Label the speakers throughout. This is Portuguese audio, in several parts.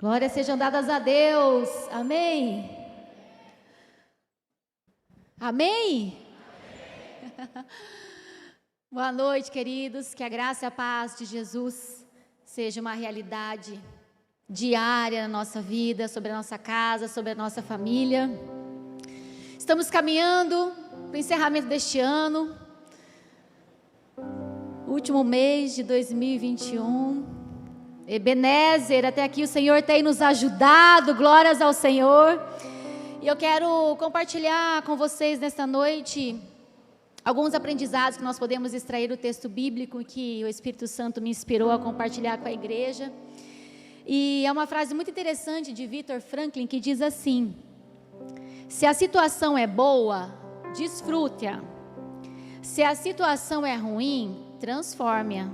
Speaker 1: Glórias sejam dadas a Deus. Amém. Amém? Boa noite, queridos. Que a graça e a paz de Jesus seja uma realidade diária na nossa vida, sobre a nossa casa, sobre a nossa família. Estamos caminhando para o encerramento deste ano, último mês de 2021. Ebenezer, até aqui o Senhor tem nos ajudado, glórias ao Senhor. E eu quero compartilhar com vocês nesta noite alguns aprendizados que nós podemos extrair do texto bíblico que o Espírito Santo me inspirou a compartilhar com a igreja. E é uma frase muito interessante de Viktor Frankl que diz assim: se a situação é boa, desfrute-a. Se a situação é ruim, transforme-a.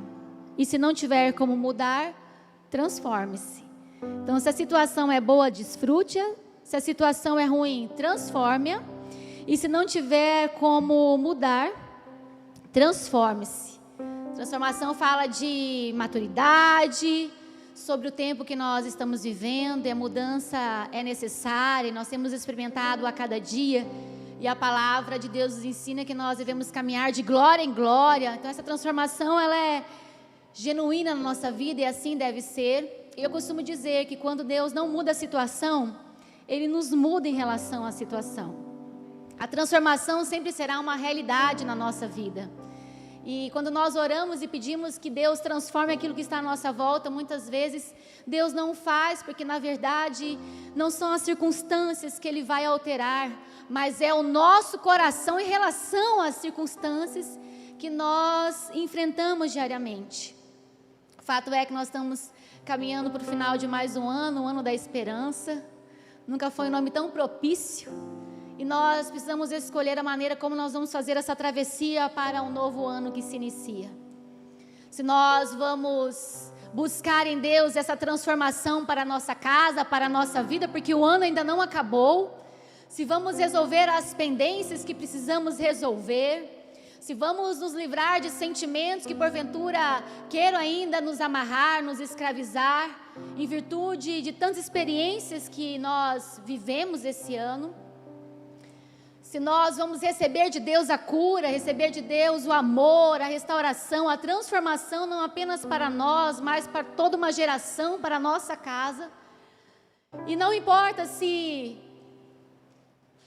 Speaker 1: E se não tiver como mudar, transforme-se. Então, se a situação é boa, desfrute-a. Se a situação é ruim, transforme-a. E se não tiver como mudar, transforme-se. Transformação fala de maturidade, sobre o tempo que nós estamos vivendo, e a mudança é necessária, e nós temos experimentado a cada dia, e a palavra de Deus nos ensina que nós devemos caminhar de glória em glória. Então essa transformação, ela é genuína na nossa vida, e assim deve ser. Eu costumo dizer que quando Deus não muda a situação, Ele nos muda em relação à situação. A transformação sempre será uma realidade na nossa vida. E quando nós oramos e pedimos que Deus transforme aquilo que está à nossa volta, muitas vezes Deus não faz, porque na verdade não são as circunstâncias que Ele vai alterar, mas é o nosso coração em relação às circunstâncias que nós enfrentamos diariamente. O fato é que nós estamos caminhando para o final de mais um ano da esperança. Nunca foi um nome tão propício. E nós precisamos escolher a maneira como nós vamos fazer essa travessia para um novo ano que se inicia. Se nós vamos buscar em Deus essa transformação para a nossa casa, para a nossa vida, porque o ano ainda não acabou. Se vamos resolver as pendências que precisamos resolver. Se vamos nos livrar de sentimentos que porventura queiram ainda nos amarrar, nos escravizar, em virtude de tantas experiências que nós vivemos esse ano. Se nós vamos receber de Deus a cura, receber de Deus o amor, a restauração, a transformação, não apenas para nós, mas para toda uma geração, para a nossa casa. E não importa se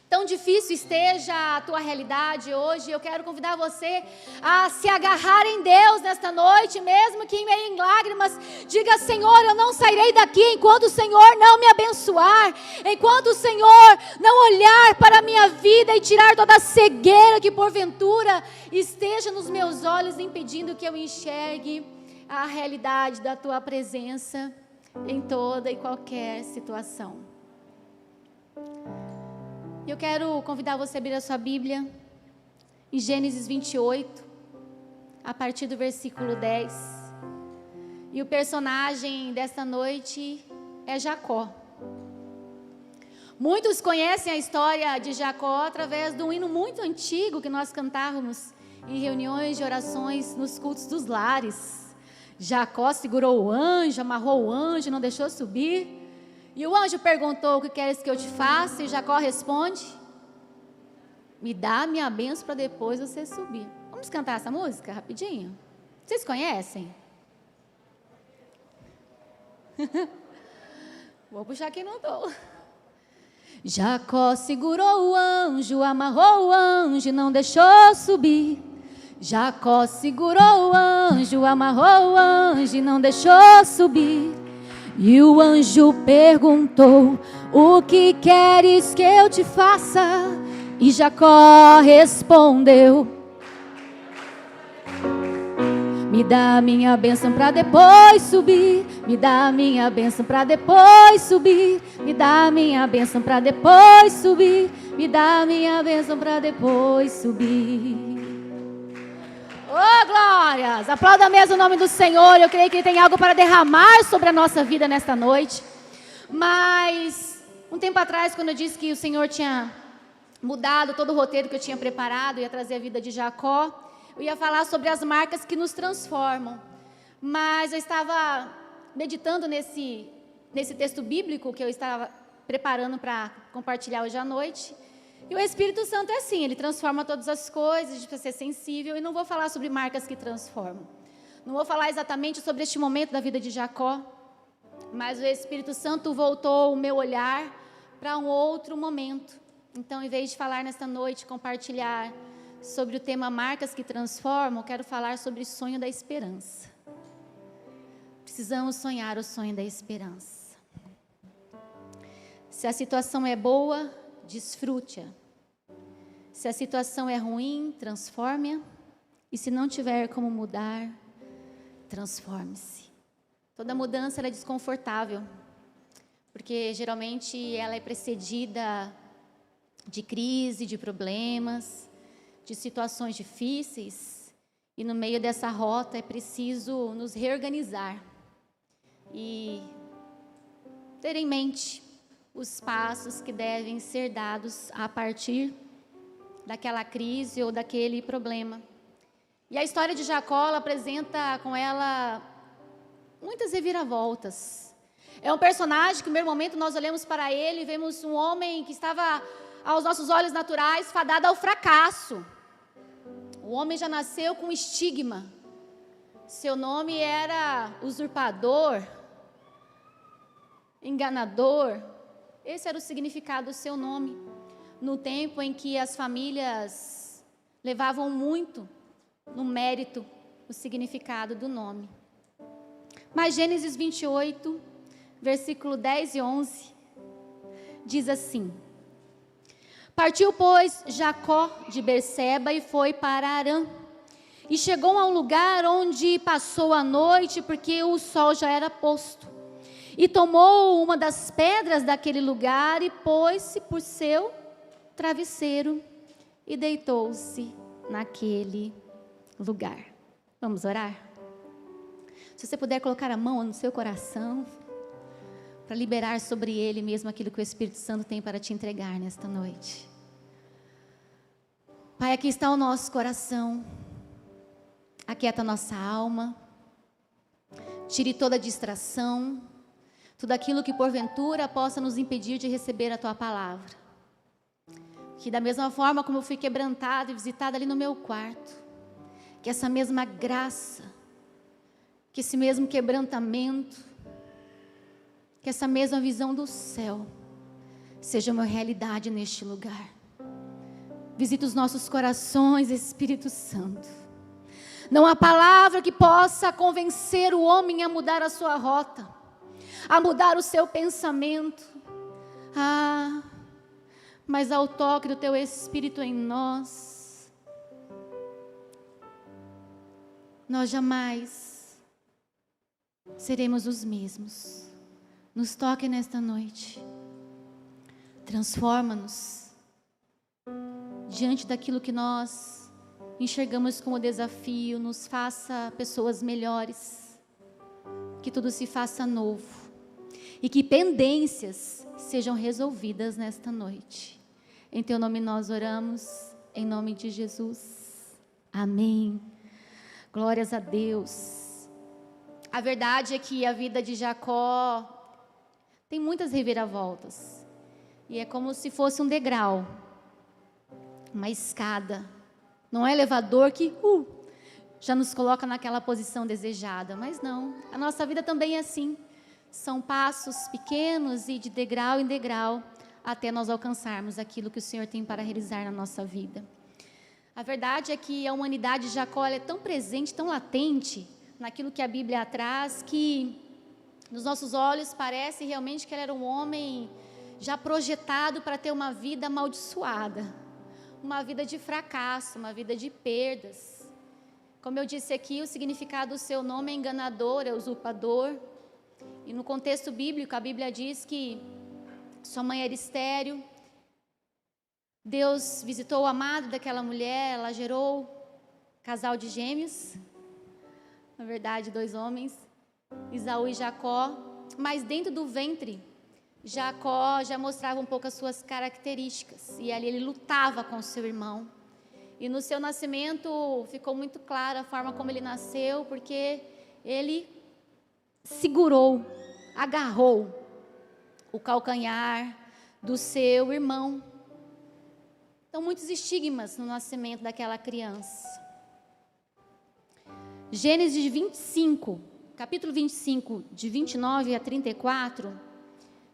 Speaker 1: tão difícil esteja a tua realidade hoje, eu quero convidar você a se agarrar em Deus nesta noite, mesmo que em meio em lágrimas, diga: Senhor, eu não sairei daqui enquanto o Senhor não me abençoar, enquanto o Senhor não olhar para a minha vida e tirar toda a cegueira que porventura esteja nos meus olhos, impedindo que eu enxergue a realidade da tua presença em toda e qualquer situação. Eu quero convidar você a abrir a sua Bíblia em Gênesis 28, a partir do versículo 10. E o personagem desta noite é Jacó. Muitos conhecem a história de Jacó através de um hino muito antigo que nós cantávamos em reuniões de orações nos cultos dos lares. Jacó segurou o anjo, amarrou o anjo, não deixou subir. E o anjo perguntou: o que queres que eu te faça? E Jacó responde: me dá a minha bênção para depois você subir. Vamos cantar essa música rapidinho? Vocês conhecem? Vou puxar quem não estou. Jacó segurou o anjo, amarrou o anjo, não deixou subir. Jacó segurou o anjo, amarrou o anjo, não deixou subir. E o anjo perguntou: o que queres que eu te faça? E Jacó respondeu: me dá a minha bênção para depois subir. Me dá a minha bênção para depois subir. Me dá a minha bênção para depois subir. Me dá a minha bênção para depois subir. Oh, glórias! Aplauda mesmo o nome do Senhor. Eu creio que Ele tem algo para derramar sobre a nossa vida nesta noite. Mas, um tempo atrás, quando eu disse que o Senhor tinha mudado todo o roteiro que eu tinha preparado, ia trazer a vida de Jacó, eu ia falar sobre as marcas que nos transformam. Mas eu estava meditando nesse texto bíblico que eu estava preparando para compartilhar hoje à noite. E o Espírito Santo é assim, ele transforma todas as coisas, a gente precisa ser sensível. E não vou falar sobre marcas que transformam. Não vou falar exatamente sobre este momento da vida de Jacó, mas o Espírito Santo voltou o meu olhar para um outro momento. Então, em vez de falar nesta noite, compartilhar sobre o tema marcas que transformam, eu quero falar sobre o sonho da esperança. Precisamos sonhar o sonho da esperança. Se a situação é boa, desfrute-a. Se a situação é ruim, transforme-a. E se não tiver como mudar, transforme-se. Toda mudança ela é desconfortável, porque geralmente ela é precedida de crise, de problemas, de situações difíceis. E no meio dessa rota é preciso nos reorganizar e ter em mente os passos que devem ser dados a partir daquela crise ou daquele problema. E a história de Jacó ela apresenta com ela muitas reviravoltas. É um personagem que, no primeiro momento, nós olhamos para ele e vemos um homem que estava, aos nossos olhos naturais, fadado ao fracasso. O homem já nasceu com estigma. Seu nome era usurpador, enganador. Esse era o significado do seu nome. No tempo em que as famílias levavam muito no mérito o significado do nome. Mas Gênesis 28, versículo 10 e 11, diz assim: Partiu, pois, Jacó de Berseba e foi para Harã. E chegou a um lugar onde passou a noite, porque o sol já era posto. E tomou uma das pedras daquele lugar e pôs-se por seu travesseiro e deitou-se naquele lugar. Vamos orar? Se você puder colocar a mão no seu coração, para liberar sobre ele mesmo aquilo que o Espírito Santo tem para te entregar nesta noite. Pai, aqui está o nosso coração, aquieta a nossa alma, tire toda distração, tudo aquilo que porventura possa nos impedir de receber a Tua palavra. Que da mesma forma como eu fui quebrantada e visitada ali no meu quarto, que essa mesma graça, que esse mesmo quebrantamento, que essa mesma visão do céu seja uma realidade neste lugar. Visita os nossos corações, Espírito Santo. Não há palavra que possa convencer o homem a mudar a sua rota, a mudar o seu pensamento. Mas ao toque do Teu Espírito em nós, nós jamais seremos os mesmos. Nos toque nesta noite, transforma-nos diante daquilo que nós enxergamos como desafio, nos faça pessoas melhores, que tudo se faça novo e que pendências sejam resolvidas nesta noite. Em Teu nome nós oramos, em nome de Jesus, amém. Glórias a Deus. A verdade é que a vida de Jacó tem muitas reviravoltas. E é como se fosse um degrau, uma escada. Não é elevador que já nos coloca naquela posição desejada. Mas não, a nossa vida também é assim. São passos pequenos e de degrau em degrau, até nós alcançarmos aquilo que o Senhor tem para realizar na nossa vida. A verdade é que a humanidade de Jacó é tão presente, tão latente, naquilo que a Bíblia traz, que nos nossos olhos parece realmente que ele era um homem já projetado para ter uma vida amaldiçoada, uma vida de fracasso, uma vida de perdas. Como eu disse aqui, o significado do seu nome é enganador, é usurpador. E no contexto bíblico, a Bíblia diz que sua mãe era estéril. Deus visitou o amado daquela mulher, ela gerou casal de gêmeos, na verdade 2 homens, Esaú e Jacó, mas dentro do ventre, Jacó já mostrava um pouco as suas características, e ali ele lutava com seu irmão, e no seu nascimento ficou muito clara a forma como ele nasceu, porque ele segurou, agarrou o calcanhar do seu irmão. Então, muitos estigmas no nascimento daquela criança. Gênesis 25, capítulo 25, de 29 a 34,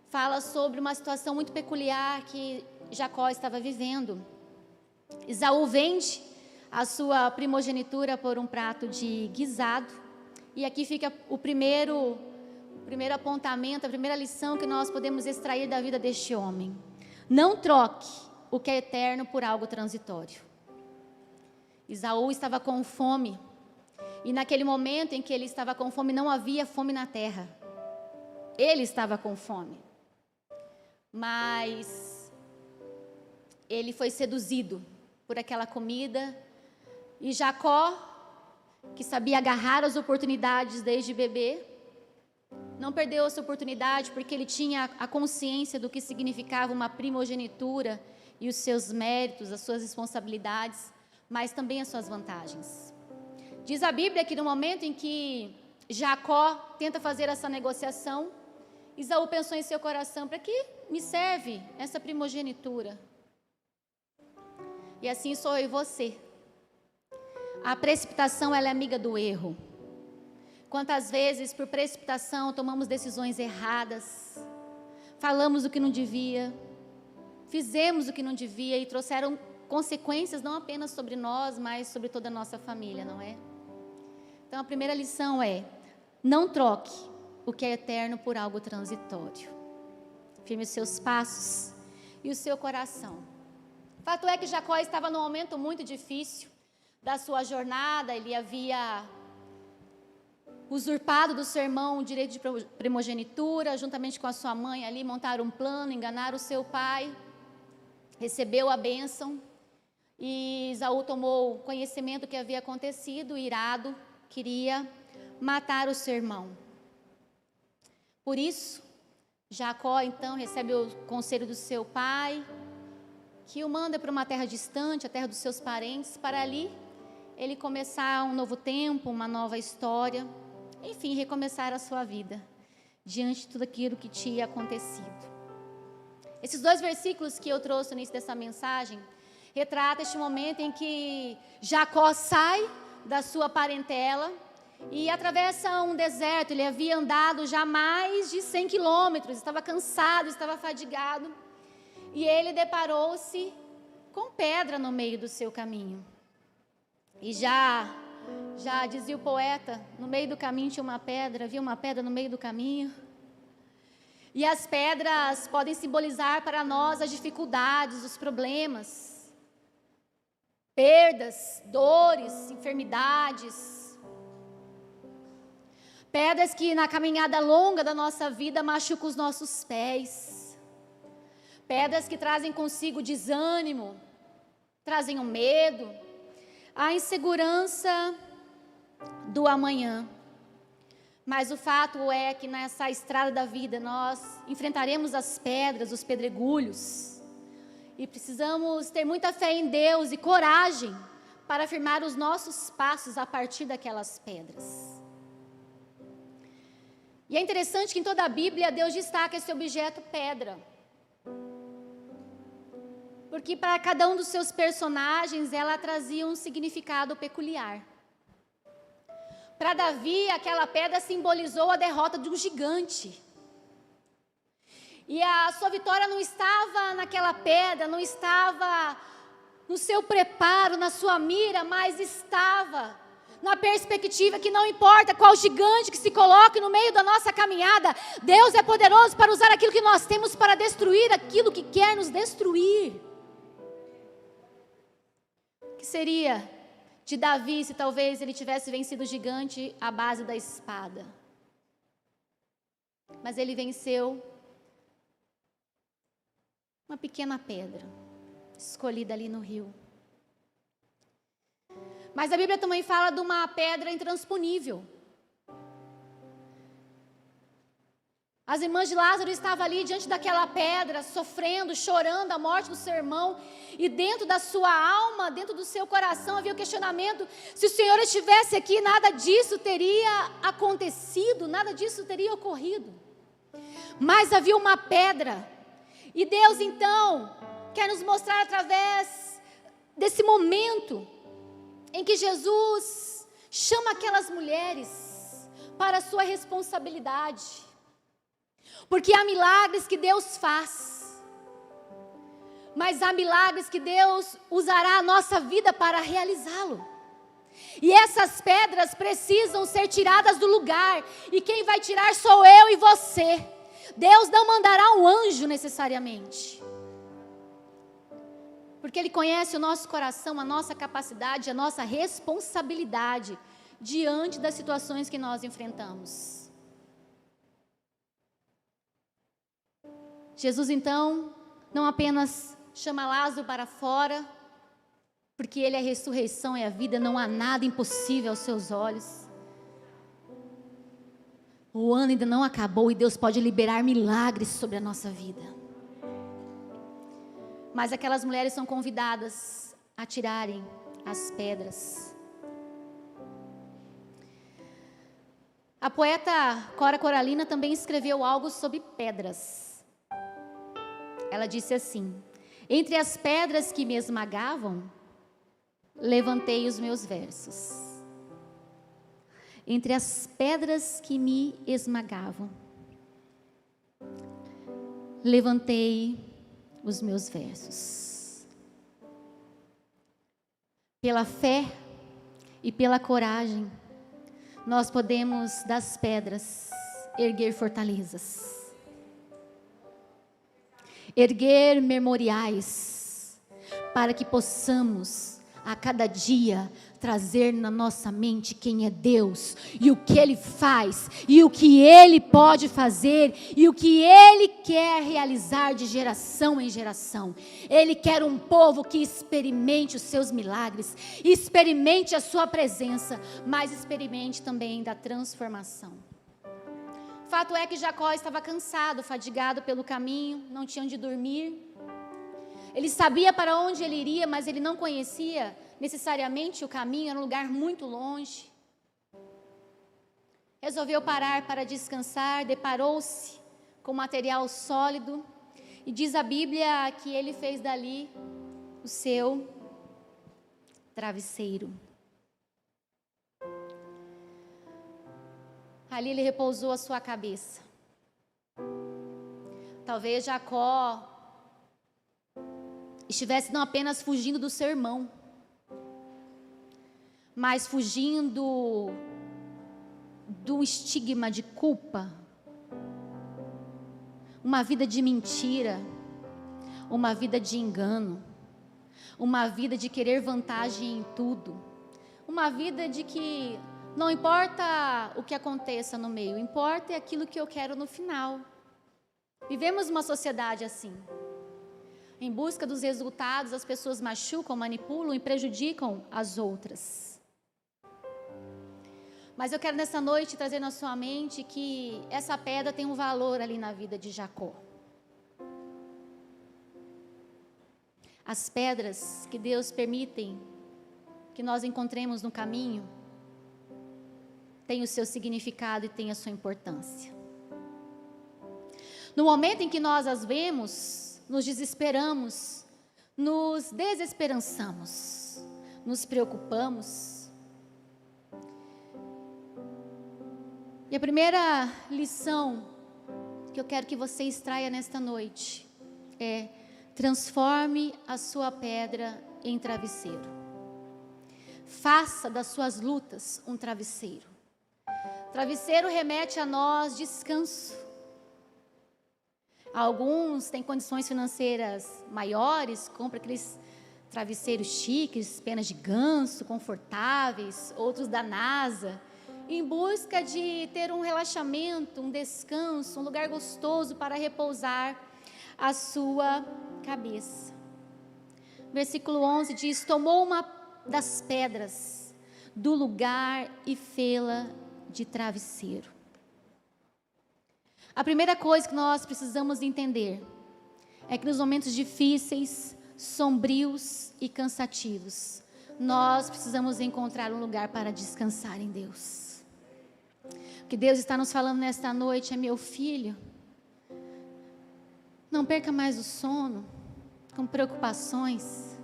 Speaker 1: fala sobre uma situação muito peculiar que Jacó estava vivendo. Esaú vende a sua primogenitura por um prato de guisado. E aqui fica o primeiro apontamento, a primeira lição que nós podemos extrair da vida deste homem. Não troque o que é eterno por algo transitório. Esaú estava com fome. E naquele momento em que ele estava com fome, não havia fome na terra. Ele estava com fome. Mas ele foi seduzido por aquela comida. E Jacó, que sabia agarrar as oportunidades desde bebê, não perdeu essa oportunidade porque ele tinha a consciência do que significava uma primogenitura e os seus méritos, as suas responsabilidades, mas também as suas vantagens. Diz a Bíblia que no momento em que Jacó tenta fazer essa negociação, Esaú pensou em seu coração: para que me serve essa primogenitura? E assim sou eu e você. A precipitação, ela é amiga do erro. Quantas vezes, por precipitação, tomamos decisões erradas, falamos o que não devia, fizemos o que não devia e trouxeram consequências não apenas sobre nós, mas sobre toda a nossa família, não é? Então, a primeira lição é: não troque o que é eterno por algo transitório. Firme os seus passos e o seu coração. Fato é que Jacó estava num momento muito difícil da sua jornada. Ele havia usurpado do seu irmão o direito de primogenitura, juntamente com a sua mãe ali, montaram um plano, enganaram o seu pai, recebeu a bênção, e Esaú tomou conhecimento do que havia acontecido, irado, queria matar o seu irmão. Por isso, Jacó então recebe o conselho do seu pai, que o manda para uma terra distante, a terra dos seus parentes, para ali ele começar um novo tempo, uma nova história, enfim, recomeçar a sua vida, diante de tudo aquilo que tinha acontecido. Esses 2 versículos que eu trouxe no início dessa mensagem, retratam este momento em que Jacó sai da sua parentela e atravessa um deserto. Ele havia andado já mais de 100 quilômetros, estava cansado, estava fadigado, e ele deparou-se com pedra no meio do seu caminho. E já dizia o poeta, no meio do caminho tinha uma pedra, havia uma pedra no meio do caminho. E as pedras podem simbolizar para nós as dificuldades, os problemas, perdas, dores, enfermidades. Pedras que na caminhada longa da nossa vida machucam os nossos pés. Pedras que trazem consigo desânimo, trazem o medo, a insegurança do amanhã. Mas o fato é que nessa estrada da vida nós enfrentaremos as pedras, os pedregulhos, e precisamos ter muita fé em Deus e coragem para firmar os nossos passos a partir daquelas pedras. E é interessante que em toda a Bíblia Deus destaca esse objeto pedra, porque para cada um dos seus personagens ela trazia um significado peculiar. Para Davi, aquela pedra simbolizou a derrota de um gigante. E a sua vitória não estava naquela pedra, não estava no seu preparo, na sua mira, mas estava na perspectiva que não importa qual gigante que se coloque no meio da nossa caminhada, Deus é poderoso para usar aquilo que nós temos para destruir aquilo que quer nos destruir. O que seria de Davi se talvez ele tivesse vencido o gigante à base da espada? Mas ele venceu uma pequena pedra, escolhida ali no rio. Mas a Bíblia também fala de uma pedra intransponível. As irmãs de Lázaro estavam ali diante daquela pedra, sofrendo, chorando a morte do seu irmão. E dentro da sua alma, dentro do seu coração, havia o questionamento: se o Senhor estivesse aqui, nada disso teria acontecido, nada disso teria ocorrido. Mas havia uma pedra. E Deus então quer nos mostrar através desse momento em que Jesus chama aquelas mulheres para a sua responsabilidade. Porque há milagres que Deus faz, mas há milagres que Deus usará a nossa vida para realizá-lo. E essas pedras precisam ser tiradas do lugar, e quem vai tirar sou eu e você. Deus não mandará um anjo necessariamente, porque Ele conhece o nosso coração, a nossa capacidade, a nossa responsabilidade diante das situações que nós enfrentamos. Jesus então não apenas chama Lázaro para fora, porque Ele é a ressurreição e a vida, não há nada impossível aos seus olhos. O ano ainda não acabou e Deus pode liberar milagres sobre a nossa vida. Mas aquelas mulheres são convidadas a tirarem as pedras. A poeta Cora Coralina também escreveu algo sobre pedras. Ela disse assim: entre as pedras que me esmagavam, levantei os meus versos. Entre as pedras que me esmagavam, levantei os meus versos. Pela fé e pela coragem, nós podemos das pedras erguer fortalezas, erguer memoriais, para que possamos a cada dia trazer na nossa mente quem é Deus, e o que Ele faz, e o que Ele pode fazer, e o que Ele quer realizar de geração em geração. Ele quer um povo que experimente os seus milagres, experimente a sua presença, mas experimente também da transformação. Fato é que Jacó estava cansado, fadigado pelo caminho, não tinha onde dormir. Ele sabia para onde ele iria, mas ele não conhecia necessariamente o caminho, era um lugar muito longe. Resolveu parar para descansar, deparou-se com material sólido, e diz a Bíblia que ele fez dali o seu travesseiro. Ali ele repousou a sua cabeça. Talvez Jacó estivesse não apenas fugindo do seu irmão, mas fugindo do estigma de culpa, uma vida de mentira, uma vida de engano, uma vida de querer vantagem em tudo, uma vida de que não importa o que aconteça no meio, importa é aquilo que eu quero no final. Vivemos uma sociedade assim. Em busca dos resultados, as pessoas machucam, manipulam e prejudicam as outras. Mas eu quero nessa noite trazer na sua mente que essa pedra tem um valor ali na vida de Jacó. As pedras que Deus permitem que nós encontremos no caminho têm o seu significado e têm a sua importância. No momento em que nós as vemos, nos desesperamos, nos desesperançamos, nos preocupamos. E a primeira lição que eu quero que você extraia nesta noite é: transforme a sua pedra em travesseiro. Faça das suas lutas um travesseiro. Travesseiro remete a nós descanso. Alguns têm condições financeiras maiores, compram aqueles travesseiros chiques, penas de ganso, confortáveis, outros da NASA, em busca de ter um relaxamento, um descanso, um lugar gostoso para repousar a sua cabeça. Versículo 11 diz: tomou uma das pedras do lugar e fê-la de travesseiro. A primeira coisa que nós precisamos entender é que nos momentos difíceis, sombrios e cansativos, nós precisamos encontrar um lugar para descansar em Deus. O que Deus está nos falando nesta noite é: meu filho, não perca mais o sono com preocupações.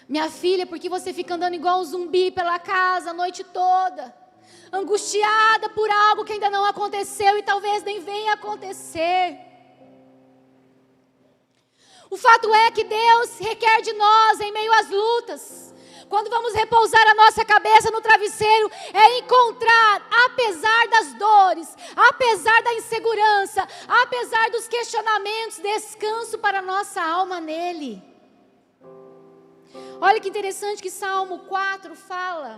Speaker 1: Minha filha, porque você fica andando igual um zumbi pela casa a noite toda, angustiada por algo que ainda não aconteceu e talvez nem venha acontecer. O fato é que Deus requer de nós, em meio às lutas, quando vamos repousar a nossa cabeça no travesseiro, é encontrar, apesar das dores, apesar da insegurança, apesar dos questionamentos, descanso para a nossa alma nele. Olha que interessante que Salmo 4 fala.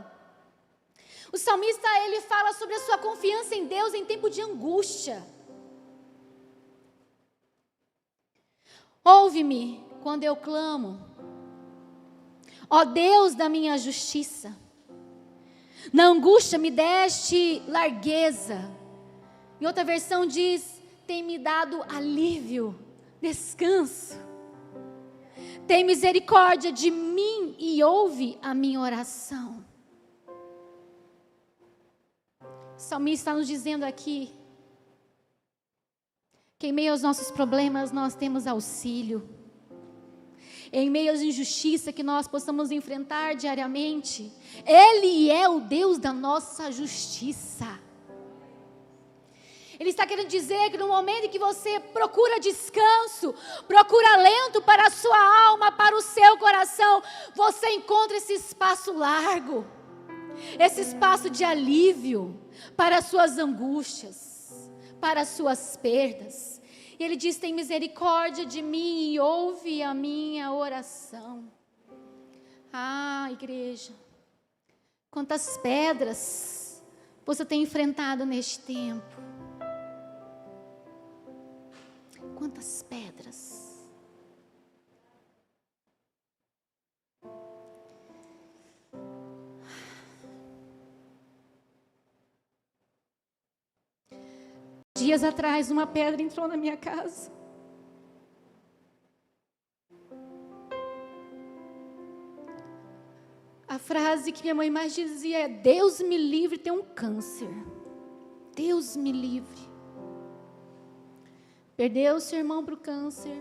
Speaker 1: O salmista, ele fala sobre a sua confiança em Deus em tempo de angústia. Ouve-me quando eu clamo, ó Deus da minha justiça. Na angústia me deste largueza. Em outra versão diz, tem me dado alívio, descanso. Tem misericórdia de mim e ouve a minha oração. O salmista está nos dizendo aqui que em meio aos nossos problemas nós temos auxílio. Em meio às injustiças que nós possamos enfrentar diariamente, Ele é o Deus da nossa justiça. Ele está querendo dizer que no momento em que você procura descanso, procura alento para a sua alma, para o seu coração, você encontra esse espaço largo, esse espaço de alívio para as suas angústias, para as suas perdas. E ele diz, tem misericórdia de mim e ouve a minha oração. Ah, igreja, quantas pedras você tem enfrentado neste tempo. Quantas pedras. Dias atrás, uma pedra entrou na minha casa. A frase que minha mãe mais dizia é: Deus me livre de ter um câncer. Deus me livre. Perdeu seu irmão para o câncer.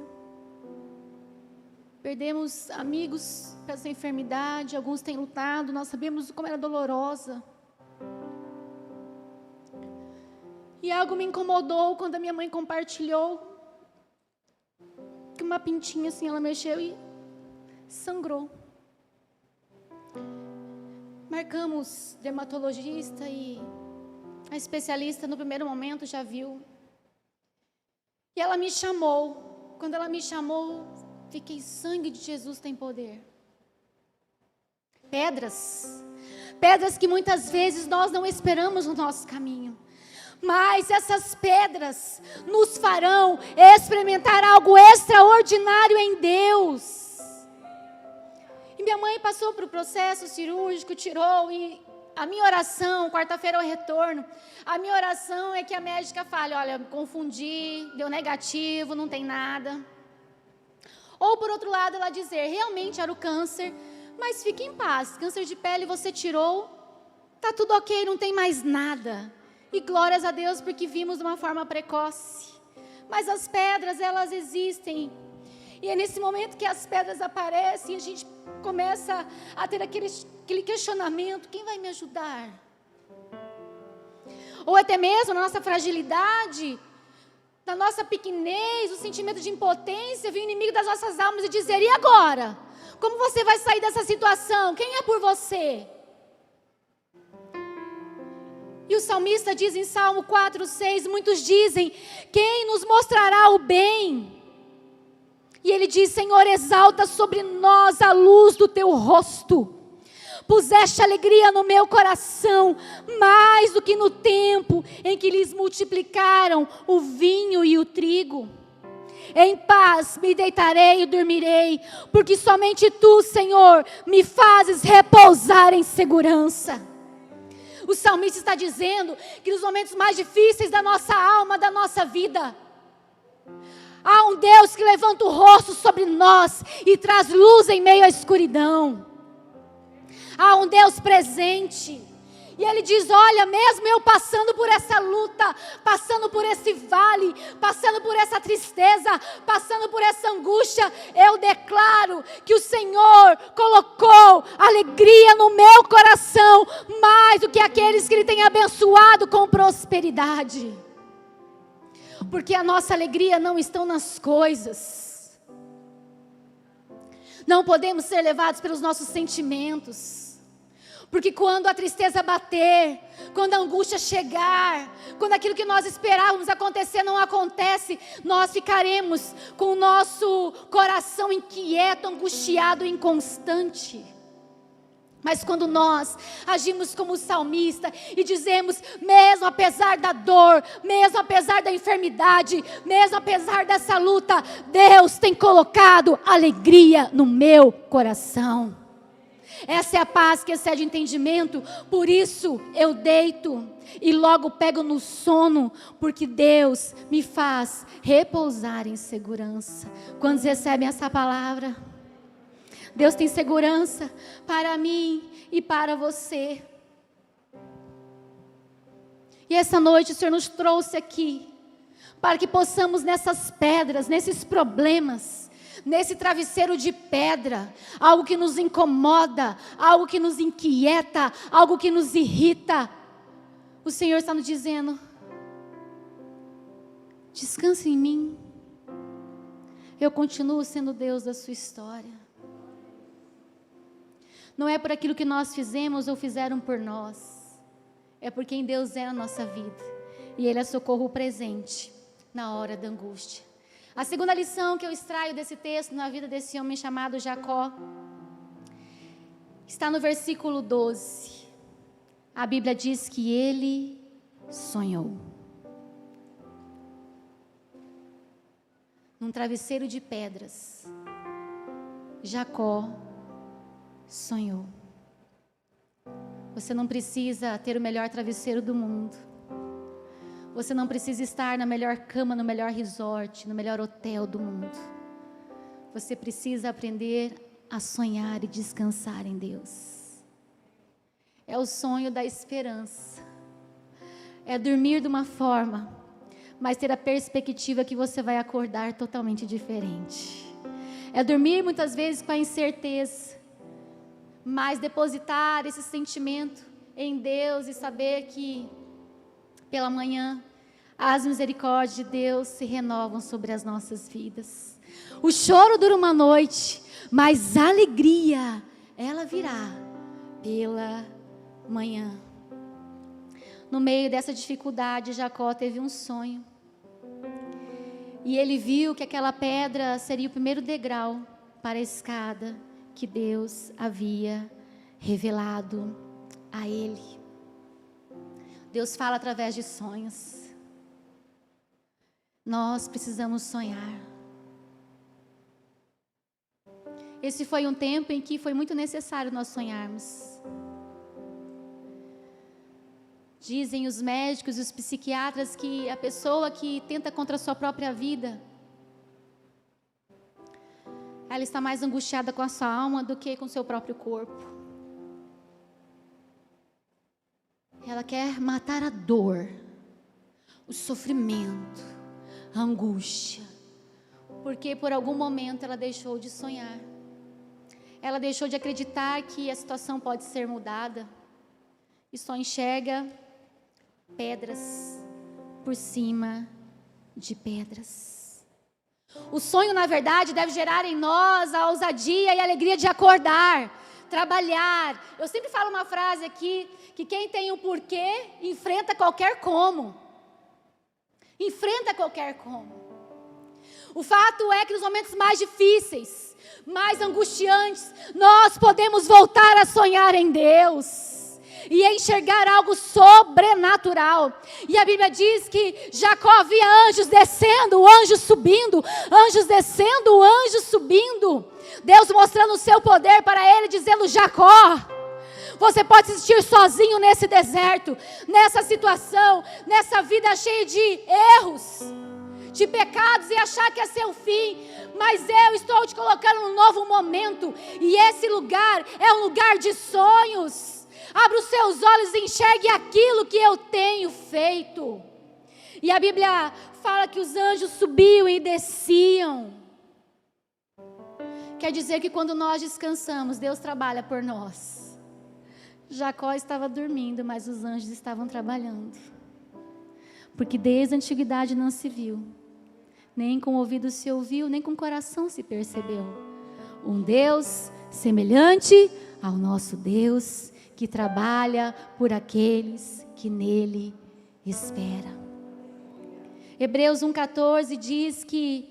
Speaker 1: Perdemos amigos para essa enfermidade. Alguns têm lutado. Nós sabemos como era dolorosa. E algo me incomodou quando a minha mãe compartilhou que uma pintinha assim, ela mexeu e sangrou. Marcamos dermatologista e a especialista no primeiro momento já viu. E ela me chamou. Quando ela me chamou, fiquei, sangue de Jesus tem poder. Pedras. Pedras que muitas vezes nós não esperamos no nosso caminho. Mas essas pedras nos farão experimentar algo extraordinário em Deus. E minha mãe passou por um processo cirúrgico, tirou, e a minha oração, quarta-feira é o retorno, a minha oração é que a médica fale, olha, confundi, deu negativo, não tem nada. Ou por outro lado ela dizer, realmente era o câncer, mas fique em paz, câncer de pele você tirou, está tudo ok, não tem mais nada. E glórias a Deus porque vimos de uma forma precoce. Mas as pedras, elas existem. E é nesse momento que as pedras aparecem, a gente começa a ter aquele questionamento, quem vai me ajudar? Ou até mesmo na nossa fragilidade, na nossa pequenez, o sentimento de impotência, vem o inimigo das nossas almas e dizer, e agora? Como você vai sair dessa situação? Quem é por você? E o salmista diz em Salmo 4:6, muitos dizem, quem nos mostrará o bem? E ele diz, Senhor, exalta sobre nós a luz do teu rosto. Puseste alegria no meu coração, mais do que no tempo em que lhes multiplicaram o vinho e o trigo. Em paz me deitarei e dormirei, porque somente tu, Senhor, me fazes repousar em segurança. O salmista está dizendo que nos momentos mais difíceis da nossa alma, da nossa vida, há um Deus que levanta o rosto sobre nós e traz luz em meio à escuridão. Há um Deus presente. E ele diz: olha, mesmo eu passando por essa luta, passando por esse vale, passando por essa tristeza, passando por essa angústia, eu declaro que o Senhor colocou alegria no meu coração, mais do que aqueles que Ele tem abençoado com prosperidade. Porque a nossa alegria não está nas coisas. Não podemos ser levados pelos nossos sentimentos. Porque quando a tristeza bater, quando a angústia chegar, quando aquilo que nós esperávamos acontecer não acontece, nós ficaremos com o nosso coração inquieto, angustiado, inconstante. Mas quando nós agimos como o salmista e dizemos: mesmo apesar da dor, mesmo apesar da enfermidade, mesmo apesar dessa luta, Deus tem colocado alegria no meu coração. Essa é a paz que excede entendimento. Por isso eu deito e logo pego no sono, porque Deus me faz repousar em segurança. Quantos recebem essa palavra? Deus tem segurança para mim e para você. E essa noite o Senhor nos trouxe aqui para que possamos, nessas pedras, nesses problemas, nesse travesseiro de pedra, algo que nos incomoda, algo que nos inquieta, algo que nos irrita, o Senhor está nos dizendo: descanse em mim, eu continuo sendo Deus da sua história. Não é por aquilo que nós fizemos ou fizeram por nós, é por quem Deus é na nossa vida, e Ele é socorro presente na hora da angústia. A segunda lição que eu extraio desse texto na vida desse homem chamado Jacó está no versículo 12. A Bíblia diz que ele sonhou. Num travesseiro de pedras, Jacó sonhou. Você não precisa ter o melhor travesseiro do mundo. Você não precisa estar na melhor cama, no melhor resort, no melhor hotel do mundo. Você precisa aprender a sonhar e descansar em Deus. É o sonho da esperança. É dormir de uma forma, mas ter a perspectiva que você vai acordar totalmente diferente. É dormir muitas vezes com a incerteza, mas depositar esse sentimento em Deus e saber que pela manhã, as misericórdias de Deus se renovam sobre as nossas vidas. O choro dura uma noite, mas a alegria, ela virá pela manhã. No meio dessa dificuldade, Jacó teve um sonho. E ele viu que aquela pedra seria o primeiro degrau para a escada que Deus havia revelado a ele. Deus fala através de sonhos. Nós precisamos sonhar. Esse foi um tempo em que foi muito necessário nós sonharmos. Dizem os médicos e os psiquiatras que a pessoa que tenta contra a sua própria vida, ela está mais angustiada com a sua alma do que com o seu próprio corpo. Ela quer matar a dor, o sofrimento, a angústia, porque por algum momento ela deixou de sonhar. Ela deixou de acreditar que a situação pode ser mudada e só enxerga pedras por cima de pedras. O sonho, na verdade, deve gerar em nós a ousadia e a alegria de acordar, trabalhar. Eu sempre falo uma frase aqui, que quem tem um porquê, enfrenta qualquer como. Enfrenta qualquer como. O fato é que nos momentos mais difíceis, mais angustiantes, nós podemos voltar a sonhar em Deus e enxergar algo sobrenatural. E a Bíblia diz que Jacó via anjos descendo, anjos subindo, anjos descendo, anjos subindo. Deus mostrando o seu poder para ele, dizendo: Jacó, você pode se sentir sozinho nesse deserto, nessa situação, nessa vida cheia de erros, de pecados, e achar que é seu fim, mas eu estou te colocando num novo momento, e esse lugar é um lugar de sonhos, Abra os seus olhos e enxergue aquilo que eu tenho feito. E a Bíblia fala que os anjos subiam e desciam. Quer dizer que quando nós descansamos, Deus trabalha por nós. Jacó estava dormindo, mas os anjos estavam trabalhando. Porque desde a antiguidade não se viu, nem com o ouvido se ouviu, nem com o coração se percebeu um Deus semelhante ao nosso Deus, que trabalha por aqueles que nele esperam. Hebreus 1,14 diz que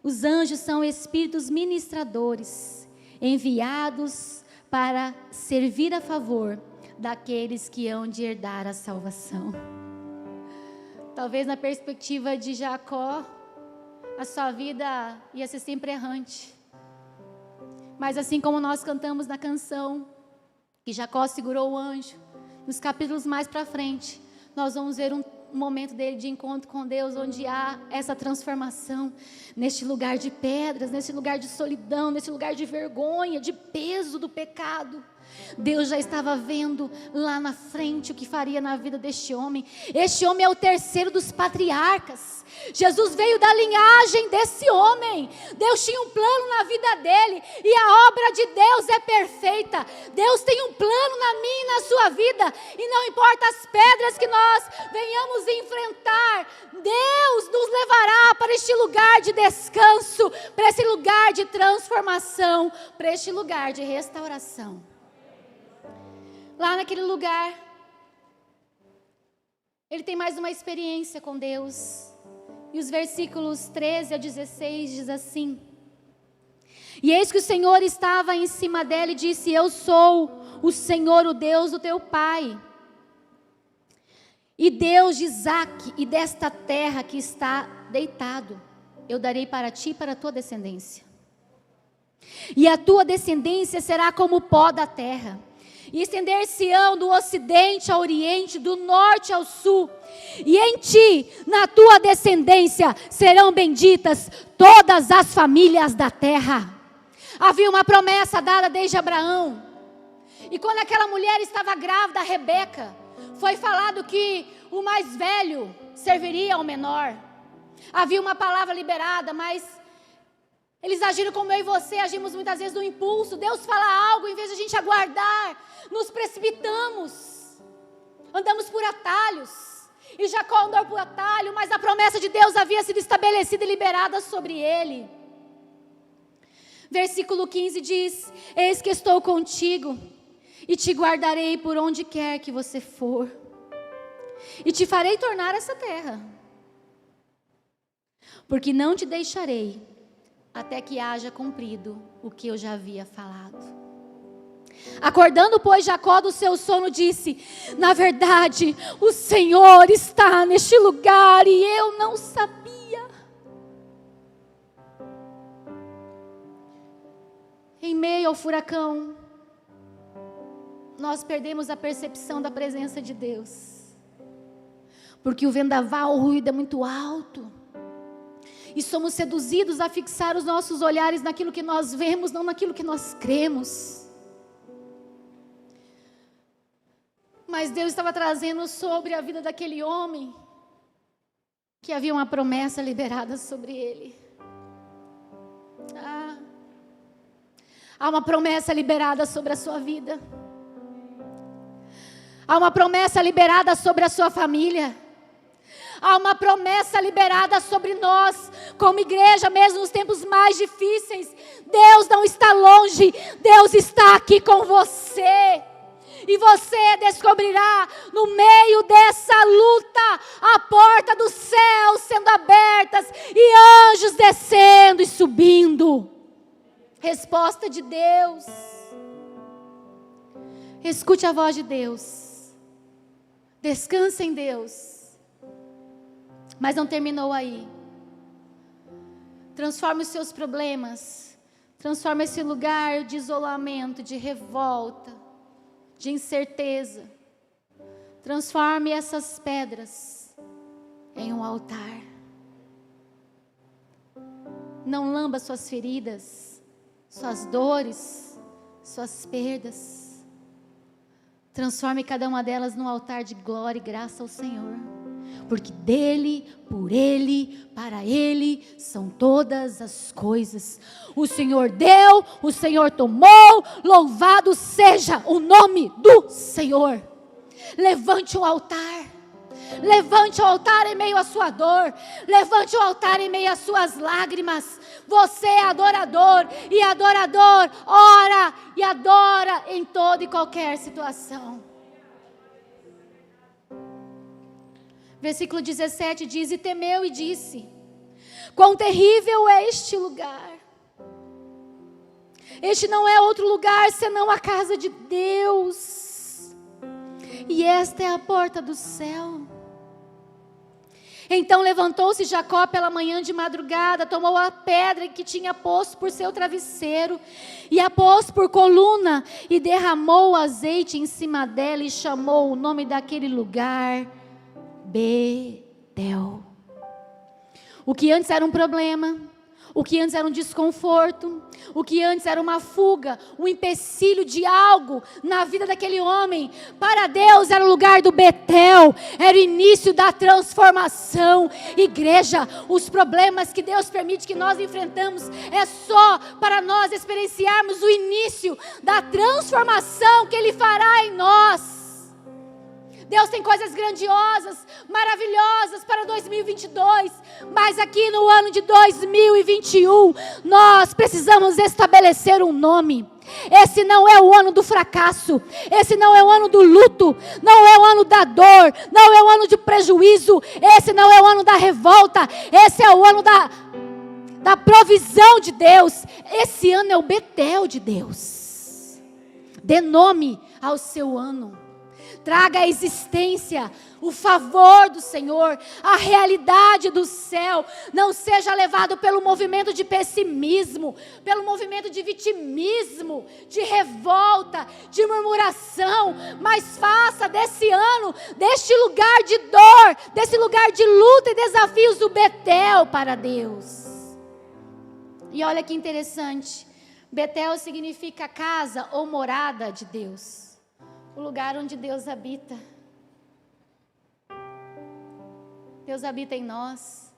Speaker 1: os anjos são espíritos ministradores, enviados para servir a favor daqueles que hão de herdar a salvação. Talvez na perspectiva de Jacó, a sua vida ia ser sempre errante. Mas assim como nós cantamos na canção, que Jacó segurou o anjo, nos capítulos mais para frente, nós vamos ver um momento dele de encontro com Deus, onde há essa transformação, neste lugar de pedras, nesse lugar de solidão, nesse lugar de vergonha, de peso do pecado. Deus já estava vendo lá na frente o que faria na vida deste homem. Este homem é o terceiro dos patriarcas. Jesus veio da linhagem desse homem. Deus tinha um plano na vida dele, e a obra de Deus é perfeita. Deus tem um plano na minha e na sua vida, e não importa as pedras que nós venhamos enfrentar, Deus nos levará para este lugar de descanso, para esse lugar de transformação, para este lugar de restauração. Lá naquele lugar, ele tem mais uma experiência com Deus. E os versículos 13 a 16 diz assim: E eis que o Senhor estava em cima dela e disse: Eu sou o Senhor, o Deus do teu pai, e Deus de Isaque, e desta terra que está deitado, eu darei para ti e para a tua descendência. E a tua descendência será como o pó da terra, e estender-se-ão do ocidente ao oriente, do norte ao sul. E em ti, na tua descendência, serão benditas todas as famílias da terra. Havia uma promessa dada desde Abraão. E quando aquela mulher estava grávida, Rebeca, foi falado que o mais velho serviria ao menor. Havia uma palavra liberada, mas eles agiram como eu e você agimos muitas vezes no impulso. Deus fala algo, em vez de a gente aguardar, nos precipitamos, andamos por atalhos. E Jacó andou por atalho, mas a promessa de Deus havia sido estabelecida e liberada sobre ele. Versículo 15 diz: Eis que estou contigo, e te guardarei por onde quer que você for, e te farei tornar essa terra, porque não te deixarei até que haja cumprido o que eu já havia falado. Acordando, pois, Jacó do seu sono, disse: Na verdade, o Senhor está neste lugar, e eu não sabia. Em meio ao furacão, nós perdemos a percepção da presença de Deus, porque o vendaval, o ruído é muito alto. E somos seduzidos a fixar os nossos olhares naquilo que nós vemos, não naquilo que nós cremos. Mas Deus estava trazendo sobre a vida daquele homem, que havia uma promessa liberada sobre ele. Há uma promessa liberada sobre a sua vida. Há uma promessa liberada sobre a sua família. Há uma promessa liberada sobre nós, como igreja, mesmo nos tempos mais difíceis. Deus não está longe, Deus está aqui com você. E você descobrirá, no meio dessa luta, a porta do céu sendo abertas, e anjos descendo e subindo. Resposta de Deus. Escute a voz de Deus. Descanse em Deus. Mas não terminou aí. Transforme os seus problemas. Transforme esse lugar de isolamento, de revolta, de incerteza. Transforme essas pedras em um altar. Não lamba suas feridas, suas dores, suas perdas. Transforme cada uma delas num altar de glória e graça ao Senhor. Porque dele, por ele, para ele são todas as coisas. O Senhor deu, o Senhor tomou, louvado seja o nome do Senhor. Levante um altar. Levante o altar em meio à sua dor. Levante o altar em meio às suas lágrimas. Você é adorador, e adorador ora e adora em toda e qualquer situação. Versículo 17 diz: e temeu e disse: quão terrível é este lugar. Este não é outro lugar senão a casa de Deus, e esta é a porta do céu. Então levantou-se Jacó pela manhã de madrugada, tomou a pedra que tinha posto por seu travesseiro, e a pôs por coluna, e derramou azeite em cima dela, e chamou o nome daquele lugar Betel. O que antes era um problema, o que antes era um desconforto, o que antes era uma fuga, um empecilho de algo na vida daquele homem, para Deus era o lugar do Betel, era o início da transformação. Igreja, os problemas que Deus permite que nós enfrentamos é só para nós experienciarmos o início da transformação que Ele fará em nós. Deus tem coisas grandiosas, maravilhosas para 2022, mas aqui no ano de 2021, nós precisamos estabelecer um nome. Esse não é o ano do fracasso, esse não é o ano do luto, não é o ano da dor, não é o ano de prejuízo, esse não é o ano da revolta, esse é o ano da provisão de Deus. Esse ano é o Betel de Deus. Dê nome ao seu ano. Traga à existência o favor do Senhor, a realidade do céu. Não seja levado pelo movimento de pessimismo, pelo movimento de vitimismo, de revolta, de murmuração, mas faça desse ano, deste lugar de dor, desse lugar de luta e desafios, o Betel para Deus. E olha que interessante, Betel significa casa ou morada de Deus. O lugar onde Deus habita. Deus habita em nós.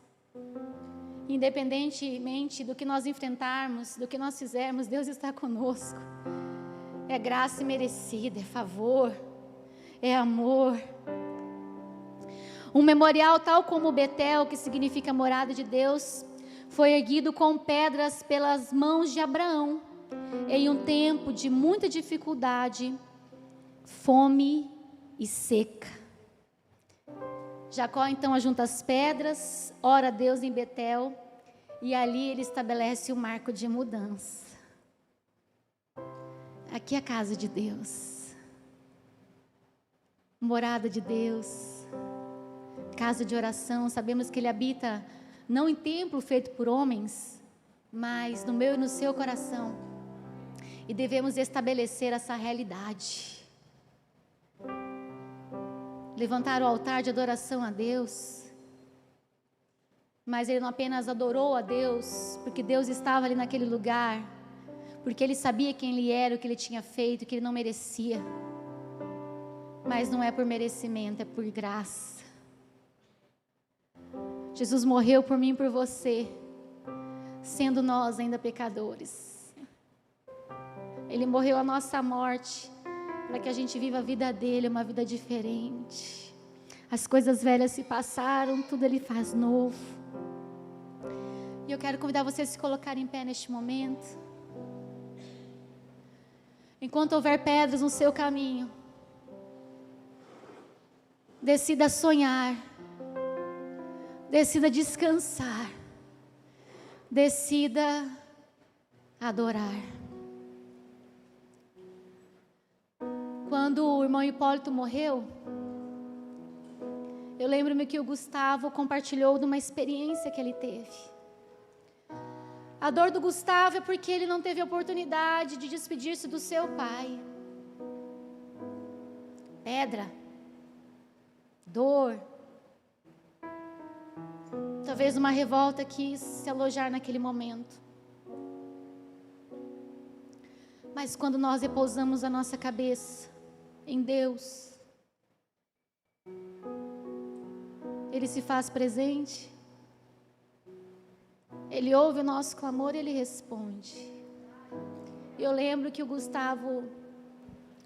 Speaker 1: Independentemente do que nós enfrentarmos, do que nós fizermos, Deus está conosco. É graça imerecida, é favor, é amor. Um memorial tal como o Betel, que significa morada de Deus, foi erguido com pedras pelas mãos de Abraão, em um tempo de muita dificuldade, fome e seca. Jacó então ajunta as pedras, ora a Deus em Betel, e ali ele estabelece o marco de mudança. Aqui é a casa de Deus, morada de Deus, casa de oração. Sabemos que Ele habita não em templo feito por homens, mas no meu e no seu coração, e devemos estabelecer essa realidade. Levantar o altar de adoração a Deus, mas ele não apenas adorou a Deus, porque Deus estava ali naquele lugar, porque ele sabia quem ele era, o que ele tinha feito, que ele não merecia, mas não é por merecimento, é por graça. Jesus morreu por mim e por você, sendo nós ainda pecadores. Ele morreu a nossa morte, para que a gente viva a vida dele, uma vida diferente. As coisas velhas se passaram, tudo ele faz novo. E eu quero convidar você a se colocar em pé neste momento. Enquanto houver pedras no seu caminho, decida sonhar, decida descansar, decida adorar. Quando o irmão Hipólito morreu, eu lembro-me que o Gustavo compartilhou de uma experiência que ele teve. A dor do Gustavo é porque ele não teve a oportunidade de despedir-se do seu pai. Pedra, dor, talvez uma revolta quis se alojar naquele momento. Mas quando nós repousamos a nossa cabeça em Deus, Ele se faz presente, Ele ouve o nosso clamor e Ele responde. Eu lembro que o Gustavo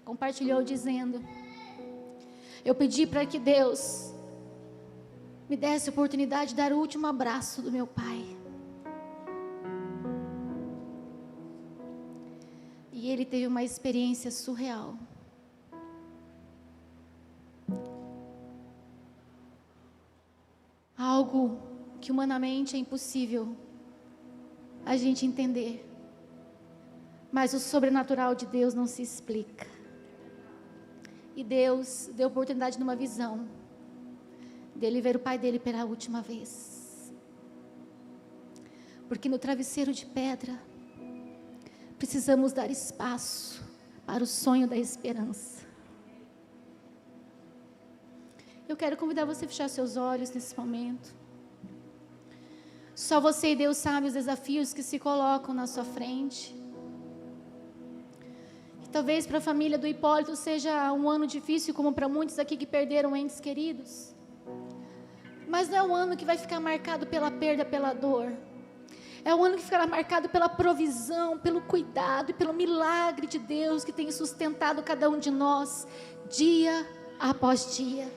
Speaker 1: compartilhou dizendo: eu pedi para que Deus me desse a oportunidade de dar o último abraço do meu pai. E ele teve uma experiência surreal. Algo que humanamente é impossível a gente entender. Mas o sobrenatural de Deus não se explica. E Deus deu oportunidade numa visão dele ver o pai dele pela última vez. Porque no travesseiro de pedra precisamos dar espaço para o sonho da esperança. Eu quero convidar você a fechar seus olhos nesse momento. Só você e Deus sabe os desafios que se colocam na sua frente. E talvez para a família do Hipólito seja um ano difícil, como para muitos aqui que perderam entes queridos. Mas não é um ano que vai ficar marcado pela perda, pela dor. É um ano que ficará marcado pela provisão, pelo cuidado e pelo milagre de Deus que tem sustentado cada um de nós, dia após dia.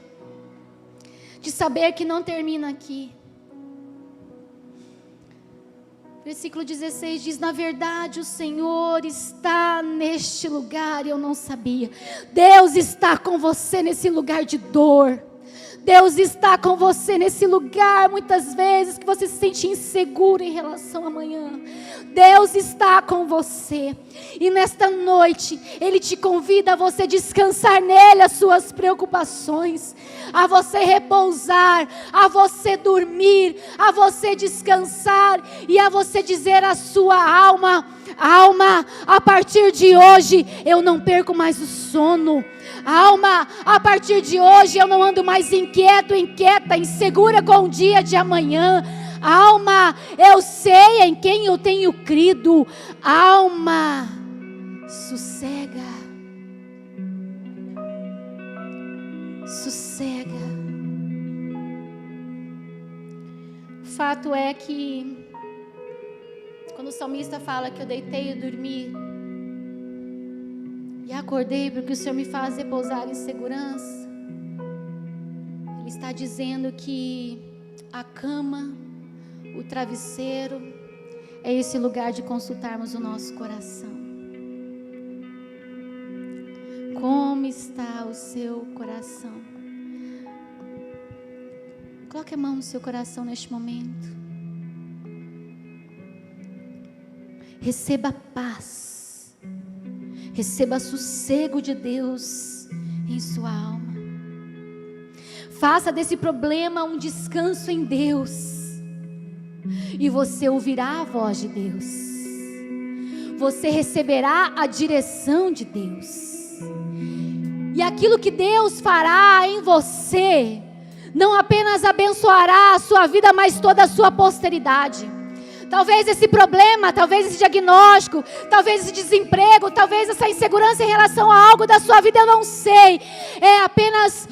Speaker 1: De saber que não termina aqui. Versículo 16 diz: na verdade o Senhor está neste lugar, e eu não sabia. Deus está com você nesse lugar de dor. Deus está com você nesse lugar, muitas vezes, que você se sente inseguro em relação a amanhã. Deus está com você. E nesta noite, Ele te convida a você descansar nele as suas preocupações, a você repousar, a você dormir, a você descansar e a você dizer à sua alma: alma, a partir de hoje eu não perco mais o sono. Alma, a partir de hoje eu não ando mais inquieto, inquieta, insegura com o dia de amanhã. Alma, eu sei em quem eu tenho crido. Alma, sossega. Sossega. O fato é que quando o salmista fala que eu deitei e dormi e acordei porque o Senhor me faz repousar em segurança, Ele está dizendo que a cama, o travesseiro, é esse lugar de consultarmos o nosso coração. Como está o seu coração? Coloque a mão no seu coração neste momento. Receba paz. Receba sossego de Deus em sua alma. Faça desse problema um descanso em Deus. E você ouvirá a voz de Deus. Você receberá a direção de Deus. E aquilo que Deus fará em você não apenas abençoará a sua vida, mas toda a sua posteridade. Talvez esse problema, talvez esse diagnóstico, talvez esse desemprego, talvez essa insegurança em relação a algo da sua vida, eu não sei. É apenas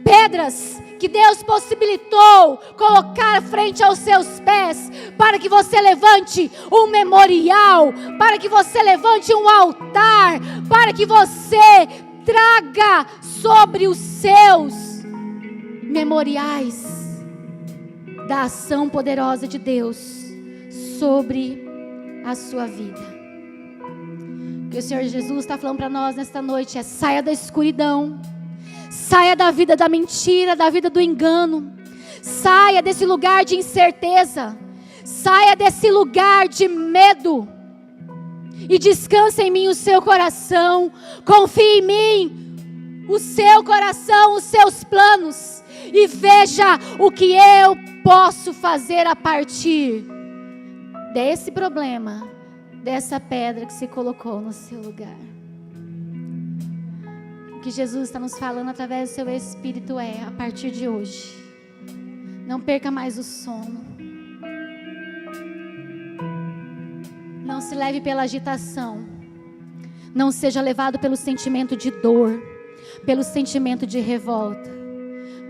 Speaker 1: pedras que Deus possibilitou colocar frente aos seus pés, para que você levante um memorial, para que você levante um altar, para que você traga sobre os seus memoriais da ação poderosa de Deus sobre a sua vida. O que o Senhor Jesus está falando para nós nesta noite é: saia da escuridão, saia da vida da mentira, da vida do engano, saia desse lugar de incerteza, saia desse lugar de medo e descanse em mim o seu coração. Confie em mim o seu coração, os seus planos, e veja o que eu posso fazer a partir desse problema, dessa pedra que se colocou no seu lugar. O que Jesus está nos falando através do seu Espírito é: a partir de hoje, não perca mais o sono. Não se leve pela agitação. Não seja levado pelo sentimento de dor. pelo sentimento de revolta,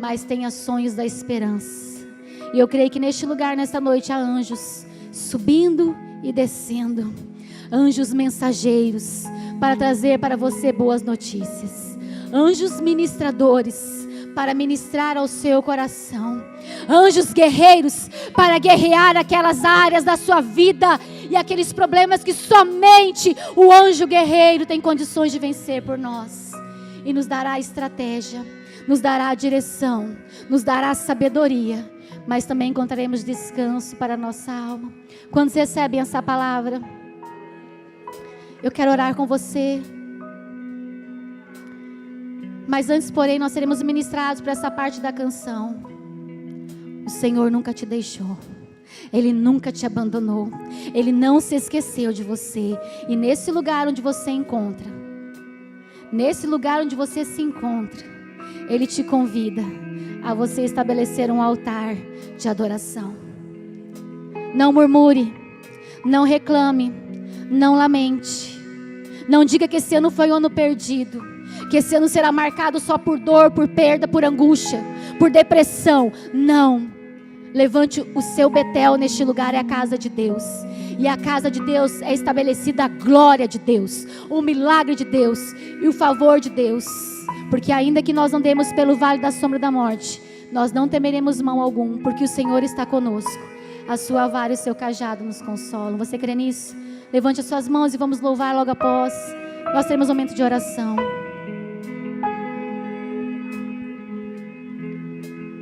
Speaker 1: mas tenha sonhos da esperança. E eu creio que neste lugar, nesta noite, há anjos subindo e descendo, anjos mensageiros para trazer para você boas notícias, anjos ministradores para ministrar ao seu coração, anjos guerreiros para guerrear aquelas áreas da sua vida e aqueles problemas que somente o anjo guerreiro tem condições de vencer por nós, e nos dará estratégia, nos dará direção, nos dará sabedoria, mas também encontraremos descanso para a nossa alma. Quando vocês recebem essa palavra, eu quero orar com você. Mas antes, porém, nós seremos ministrados para essa parte da canção. O Senhor nunca te deixou, Ele nunca te abandonou, Ele não se esqueceu de você. E nesse lugar onde você encontra, nesse lugar onde você se encontra, Ele te convida a você estabelecer um altar de adoração. Não murmure, não reclame, não lamente, não diga que esse ano foi um ano perdido, que esse ano será marcado só por dor, por perda, por angústia, por depressão. Não, levante o seu Betel. Neste lugar é a casa de Deus, e a casa de Deus é estabelecida a glória de Deus, o milagre de Deus e o favor de Deus. Porque ainda que nós andemos pelo vale da sombra da morte, nós não temeremos mal algum, porque o Senhor está conosco. A sua vara e o seu cajado nos consolam. Você crê nisso? Levante as suas mãos e vamos louvar logo após. Nós teremos um momento de oração.